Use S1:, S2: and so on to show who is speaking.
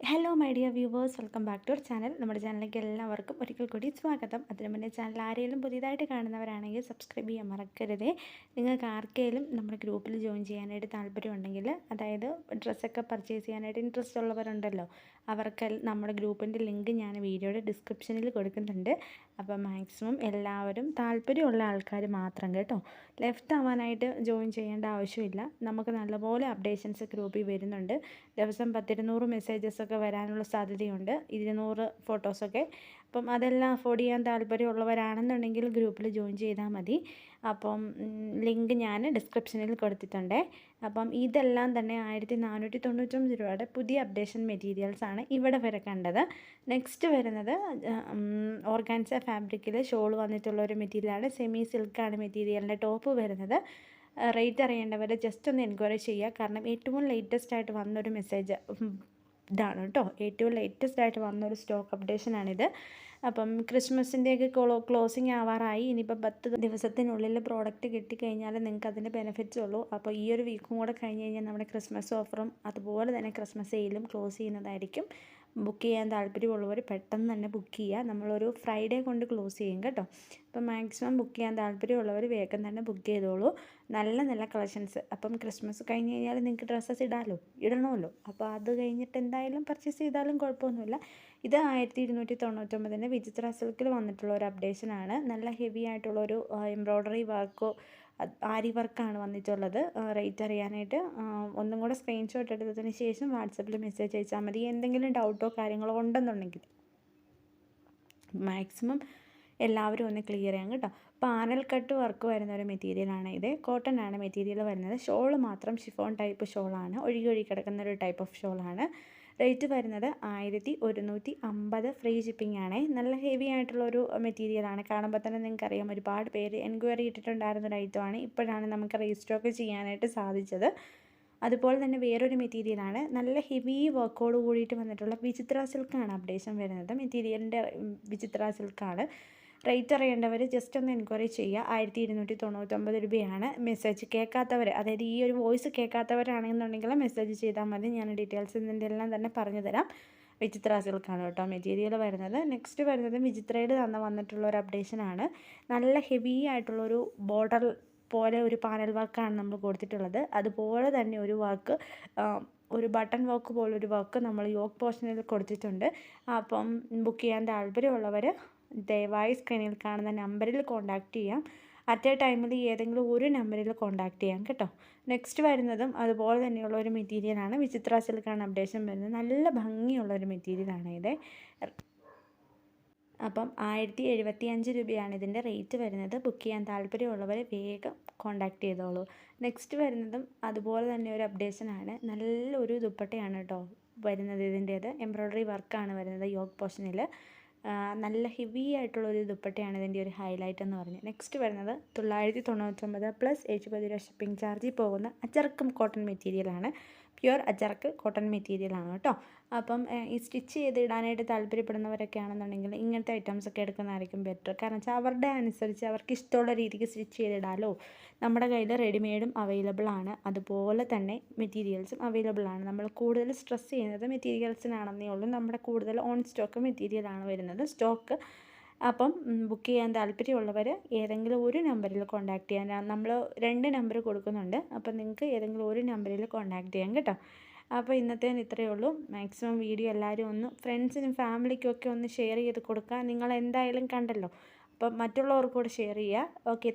S1: Hello my dear viewers, welcome back to our channel. നമ്മുടെ ചാനലിലേക്ക് എല്ലാവർക്കും ഒരിക്കൽ കൂടി സ്വാഗതം. അതിന് മുന്നേ ചാനൽ ആരെങ്കിലും പുതിയതായിട്ട് കാണുന്നവരാണെങ്കിൽ സബ്സ്ക്രൈബ് ചെയ്യാൻ മറക്കരുതേ. നിങ്ങൾക്ക് ആർക്കെങ്കിലും നമ്മുടെ ഗ്രൂപ്പിൽ ജോയിൻ ചെയ്യാനായിട്ട് താല്പര്യമുണ്ടെങ്കിൽ, അതായത് ഡ്രസ്സൊക്കെ പർച്ചേസ് ചെയ്യാനായിട്ട് ഇൻട്രസ്റ്റ് ഉള്ളവരുണ്ടല്ലോ, അവർക്ക് നമ്മുടെ ഗ്രൂപ്പിൻ്റെ ലിങ്ക് ഞാൻ വീഡിയോയുടെ ഡിസ്ക്രിപ്ഷനിൽ കൊടുക്കുന്നുണ്ട്. അപ്പോൾ മാക്സിമം എല്ലാവരും താല്പര്യമുള്ള ആൾക്കാർ മാത്രം കേട്ടോ, ലെഫ്റ്റ് ആവാനായിട്ട് ജോയിൻ ചെയ്യേണ്ട ആവശ്യമില്ല. നമുക്ക് നല്ലപോലെ അപ്ഡേഷൻസ് ഗ്രൂപ്പിൽ വരുന്നുണ്ട്. ദിവസം 10-200 മെസ്സേജസൊക്കെ വരാനുള്ള സാധ്യതയുണ്ട്, 200 ഫോട്ടോസൊക്കെ. അപ്പം അതെല്ലാം അഫോർഡ് ചെയ്യാൻ താല്പര്യമുള്ളവരാണെന്നുണ്ടെങ്കിൽ ഗ്രൂപ്പിൽ ജോയിൻ ചെയ്താൽ മതി. അപ്പം ലിങ്ക് ഞാൻ ഡിസ്ക്രിപ്ഷനിൽ കൊടുത്തിട്ടുണ്ട്. അപ്പം ഇതെല്ലാം തന്നെ 1499 രൂപയുടെ പുതിയ അപ്ഡേഷൻ മെറ്റീരിയൽസാണ് ഇവിടെ വരെ കണ്ടത്. നെക്സ്റ്റ് വരുന്നത് ഓർഗാൻസ ഫാബ്രിക്കിൽ ഷോൾ വന്നിട്ടുള്ള ഒരു മെറ്റീരിയലാണ്. സെമി സിൽക്കാണ് മെറ്റീരിയലിൻ്റെ ടോപ്പ് വരുന്നത്. റേറ്റ് അറിയേണ്ടവർ ജസ്റ്റ് ഒന്ന് എൻക്വയറി ചെയ്യുക. കാരണം ഏറ്റവും ലേറ്റസ്റ്റ് ആയിട്ട് വന്നൊരു മെസ്സേജ് ഇതാണ് കേട്ടോ, ഏറ്റവും ലേറ്റസ്റ്റ് ആയിട്ട് വന്നൊരു സ്റ്റോക്ക് അപ്ഡേഷനാണിത്. അപ്പം ക്രിസ്മസിൻ്റെയൊക്കെ ക്ലോസിങ് ആവാറായി. ഇനിയിപ്പോൾ 10 ദിവസത്തിനുള്ളിൽ പ്രോഡക്റ്റ് കിട്ടിക്കഴിഞ്ഞാൽ നിങ്ങൾക്ക് അതിൻ്റെ ബെനിഫിറ്റ്സ് ഉള്ളൂ. അപ്പോൾ ഈ ഒരു വീക്കും കൂടെ കഴിഞ്ഞ് കഴിഞ്ഞാൽ നമ്മുടെ ക്രിസ്മസ് ഓഫറും അതുപോലെ തന്നെ ക്രിസ്മസ് സെയിലും ക്ലോസ് ചെയ്യുന്നതായിരിക്കും. ബുക്ക് ചെയ്യാൻ താല്പര്യമുള്ളവർ പെട്ടെന്ന് തന്നെ ബുക്ക് ചെയ്യുക. നമ്മളൊരു ഫ്രൈഡേ കൊണ്ട് ക്ലോസ് ചെയ്യും കേട്ടോ. അപ്പം മാക്സിമം ബുക്ക് ചെയ്യാൻ താല്പര്യമുള്ളവർ വേഗം തന്നെ ബുക്ക് ചെയ്തോളൂ. നല്ല നല്ല കളക്ഷൻസ്. അപ്പം ക്രിസ്മസ് കഴിഞ്ഞ് കഴിഞ്ഞാൽ നിങ്ങൾക്ക് ഡ്രസ്സസ് ഇടണമല്ലോ. അപ്പോൾ അത് കഴിഞ്ഞിട്ട് എന്തായാലും പർച്ചേസ് ചെയ്താലും കുഴപ്പമൊന്നുമില്ല. ഇത് 1299 വിചിത്ര സിൽക്കിൽ വന്നിട്ടുള്ള ഒരു അപ്ഡേഷനാണ്. നല്ല ഹെവി ആയിട്ടുള്ളൊരു എംബ്രോയ്ഡറി വർക്കോ ആരി വർക്കാണ് വന്നിട്ടുള്ളത്. റേറ്റ് അറിയാനായിട്ട് ഒന്നും കൂടെ സ്ക്രീൻഷോട്ട് എടുത്തതിന് ശേഷം വാട്സപ്പിൽ മെസ്സേജ് അയച്ചാൽ മതി. എന്തെങ്കിലും ഡൗട്ടോ കാര്യങ്ങളോ ഉണ്ടെന്നുണ്ടെങ്കിൽ മാക്സിമം എല്ലാവരും ഒന്ന് ക്ലിയർ ചെയ്യാം കേട്ടോ. പാനൽ കട്ട് വർക്ക് വരുന്ന ഒരു മെറ്റീരിയലാണ് ഇത്. കോട്ടൺ ആണ് മെറ്റീരിയൽ വരുന്നത്. ഷോൾ മാത്രം ഷിഫോൺ ടൈപ്പ് ഷോളാണ്, ഒഴുകി കിടക്കുന്ന ഒരു ടൈപ്പ് ഓഫ് ഷോളാണ്. റേറ്റ് വരുന്നത് 1150. ഫ്രീ ഷിപ്പിംഗ് ആണ്. നല്ല ഹെവി ആയിട്ടുള്ളൊരു മെറ്റീരിയലാണ്. കാണുമ്പോൾ തന്നെ നിങ്ങൾക്കറിയാം, ഒരുപാട് പേര് എൻക്വയറി ഇട്ടിട്ടുണ്ടായിരുന്ന ഒരു ഐറ്റമാണ്. ഇപ്പോഴാണ് നമുക്ക് റീസ്റ്റോക്ക് ചെയ്യാനായിട്ട് സാധിച്ചത്. അതുപോലെ തന്നെ വേറൊരു മെറ്റീരിയലാണ്, നല്ല ഹെവി വർക്കോട് കൂടിയിട്ട് വന്നിട്ടുള്ള വിചിത്ര സിൽക്കാണ് അപ്ഡേഷൻ വരുന്നത്. മെറ്റീരിയലിൻ്റെ വിചിത്ര സിൽക്കാണ്. റേറ്റ് അറിയേണ്ടവർ ജസ്റ്റ് ഒന്ന് എൻക്വയറി ചെയ്യുക. 1299 രൂപയാണ്. മെസ്സേജ് കേൾക്കാത്തവർ, അതായത് ഈ ഒരു വോയിസ് കേൾക്കാത്തവരാണെന്നുണ്ടെങ്കിൽ മെസ്സേജ് ചെയ്താൽ മതി. ഞാൻ ഡീറ്റെയിൽസ് ഇതിൻ്റെ എല്ലാം തന്നെ പറഞ്ഞു തരാം. വിചിത്ര സിൽക്കാണ് കേട്ടോ മെറ്റീരിയൽ വരുന്നത്. നെക്സ്റ്റ് വരുന്നത് വിചിത്രയിൽ വന്നിട്ടുള്ള ഒരു അപ്ഡേഷനാണ്. നല്ല ഹെവി ആയിട്ടുള്ളൊരു ബോർഡർ പോലെ ഒരു പാനൽ വർക്കാണ് നമ്മൾ കൊടുത്തിട്ടുള്ളത്. അതുപോലെ തന്നെ ഒരു വർക്ക്, ഒരു ബട്ടൺ വർക്ക് പോലൊരു വർക്ക് നമ്മൾ യോക്ക് പോർഷനിൽ കൊടുത്തിട്ടുണ്ട്. അപ്പം ബുക്ക് ചെയ്യാൻ താല്പര്യമുള്ളവർ ദയവായി സ്ക്രീനിൽ കാണുന്ന നമ്പറിൽ കോൺടാക്റ്റ് ചെയ്യാം. അറ്റ് എ ടൈമിൽ ഏതെങ്കിലും ഒരു നമ്പറിൽ കോൺടാക്റ്റ് ചെയ്യാം കേട്ടോ. നെക്സ്റ്റ് വരുന്നതും അതുപോലെ തന്നെയുള്ള ഒരു മെറ്റീരിയലാണ്. വിചിത്ര സിൽക്കാണ് അപ്ഡേഷൻ വരുന്നത്. നല്ല ഭംഗിയുള്ളൊരു മെറ്റീരിയലാണ് ഇത്. അപ്പം 1075 രൂപയാണ് ഇതിൻ്റെ റേറ്റ് വരുന്നത്. ബുക്ക് ചെയ്യാൻ താല്പര്യമുള്ളവർ വേഗം കോൺടാക്റ്റ് ചെയ്തോളൂ. നെക്സ്റ്റ് വരുന്നതും അതുപോലെ തന്നെ ഒരു അപ്ഡേഷനാണ്. നല്ലൊരു ദുപ്പട്ടയാണ് കേട്ടോ വരുന്നത്. ഇതിൻ്റേത് എംബ്രോയ്ഡറി വർക്കാണ് വരുന്നത് യോക്ക് പോർഷനിൽ. നല്ല ഹെവി ആയിട്ടുള്ളൊരു ദുപ്പട്ടയാണ് ഇതിൻ്റെ ഒരു ഹൈലൈറ്റ് എന്ന് പറഞ്ഞത്. നെക്സ്റ്റ് വരുന്നത് 999 പ്ലസ് 70 രൂപ ഷിപ്പിംഗ് ചാർജിൽ പോകുന്ന അജർക്കും കോട്ടൺ മെറ്റീരിയലാണ്. പ്യുവർ അജർക്ക് കോട്ടൺ മെറ്റീരിയലാണ് കേട്ടോ. അപ്പം ഈ സ്റ്റിച്ച് ചെയ്തിടാനായിട്ട് താല്പര്യപ്പെടുന്നവരൊക്കെ ആണെന്നുണ്ടെങ്കിൽ ഇങ്ങനത്തെ ഐറ്റംസൊക്കെ എടുക്കുന്നതായിരിക്കും ബെറ്റർ. കാരണം വെച്ചാൽ അവരുടെ അനുസരിച്ച് അവർക്ക് ഇഷ്ടമുള്ള രീതിക്ക് സ്റ്റിച്ച് ചെയ്തിടാമല്ലോ. നമ്മുടെ കയ്യിൽ റെഡിമെയ്ഡും അവൈലബിൾ ആണ്, അതുപോലെ തന്നെ മെറ്റീരിയൽസും അവൈലബിൾ ആണ്. നമ്മൾ കൂടുതൽ സ്ട്രെസ് ചെയ്യുന്നത് മെറ്റീരിയൽസിനാണെന്നേ ഉള്ളൂ. നമ്മുടെ കൂടുതൽ ഓൺ സ്റ്റോക്ക് മെറ്റീരിയലാണ് വരുന്നത് സ്റ്റോക്ക്. അപ്പം ബുക്ക് ചെയ്യാൻ താല്പര്യമുള്ളവർ ഏതെങ്കിലും ഒരു നമ്പറിൽ കോൺടാക്റ്റ് ചെയ്യാൻ, നമ്മൾ 2 നമ്പർ കൊടുക്കുന്നുണ്ട്. അപ്പം നിങ്ങൾക്ക് ഏതെങ്കിലും ഒരു നമ്പറിൽ കോൺടാക്റ്റ് ചെയ്യാം കേട്ടോ. അപ്പോൾ ഇന്നത്തേന് ഇത്രയേ ഉള്ളൂ. മാക്സിമം വീഡിയോ എല്ലാവരും ഒന്ന് ഫ്രണ്ട്സിനും ഫാമിലിക്കും ഒക്കെ ഒന്ന് ഷെയർ ചെയ്ത് കൊടുക്കുക. നിങ്ങൾ എന്തായാലും കണ്ടല്ലോ, അപ്പം മറ്റുള്ളവർക്കൂടെ ഷെയർ ചെയ്യുക. ഓക്കെ,